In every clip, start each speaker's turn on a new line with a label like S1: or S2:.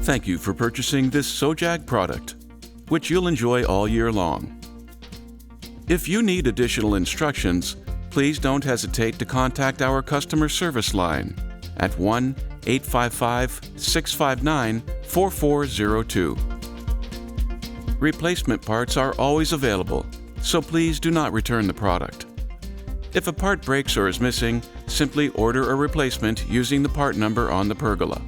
S1: Thank you for purchasing this Sojag product, which you'll enjoy all year long. If you need additional instructions, please don't hesitate to contact our customer service line at 1-855-659-4402. Replacement parts are always available, so please do not return the product. If a part breaks or is missing, simply order a replacement using the part number on the pergola.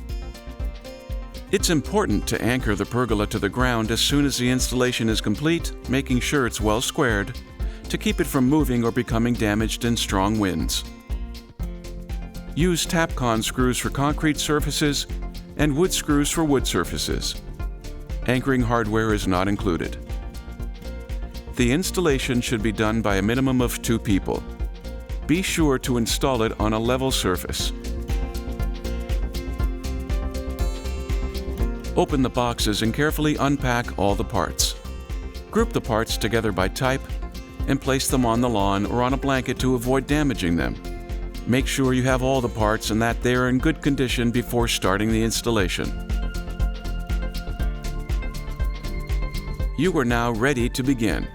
S1: It's important to anchor the pergola to the ground as soon as the installation is complete, making sure it's well squared, to keep it from moving or becoming damaged in strong winds. Use Tapcon screws for concrete surfaces and wood screws for wood surfaces. Anchoring hardware is not included. The installation should be done by a minimum of 2 people. Be sure to install it on a level surface. Open the boxes and carefully unpack all the parts. Group the parts together by type and place them on the lawn or on a blanket to avoid damaging them. Make sure you have all the parts and that they are in good condition before starting the installation. You are now ready to begin.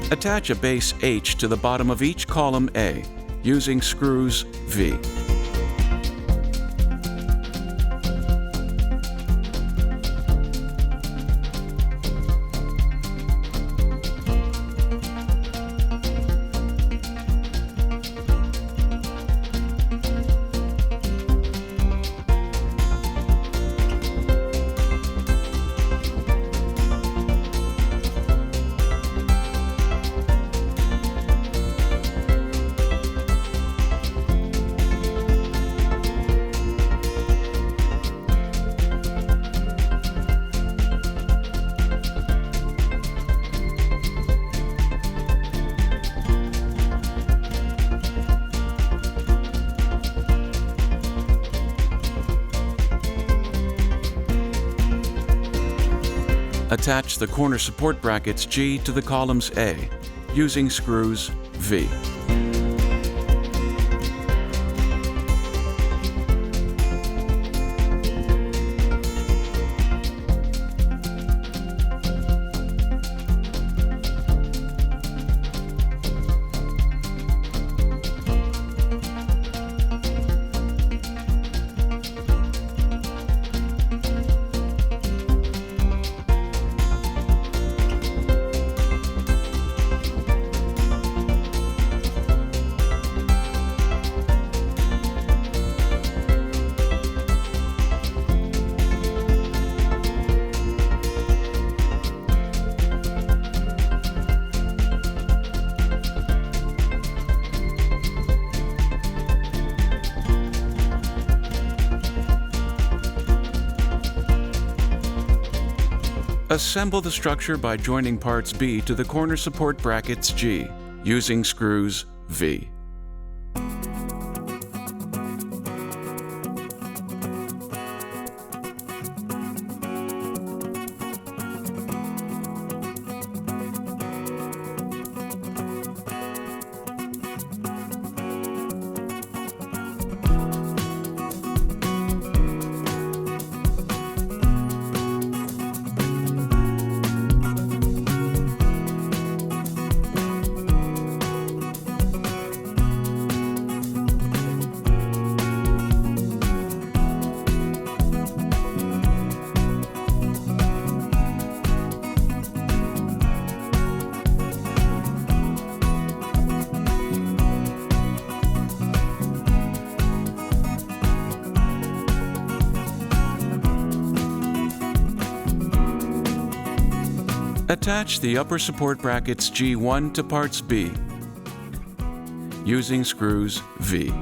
S1: Attach a base H to the bottom of each column A using screws V. Attach the corner support brackets G to the columns A using screws V. Assemble the structure by joining parts B to the corner support brackets G using screws V. Attach the upper support brackets G1 to parts B using screws V.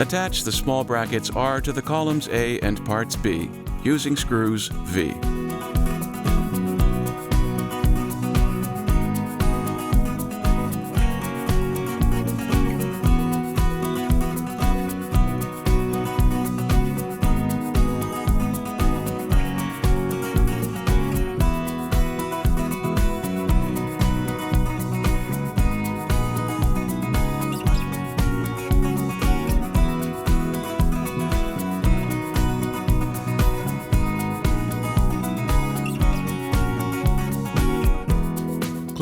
S1: Attach the small brackets R to the columns A and parts B using screws V.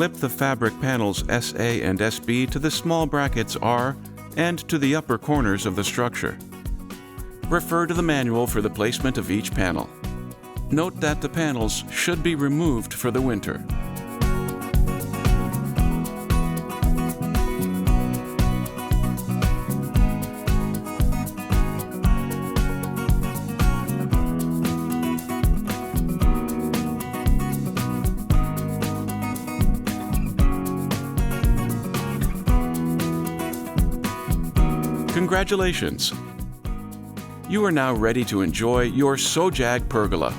S1: Clip the fabric panels SA and SB to the small brackets R and to the upper corners of the structure. Refer to the manual for the placement of each panel. Note that the panels should be removed for the winter. Congratulations! You are now ready to enjoy your Sojag pergola.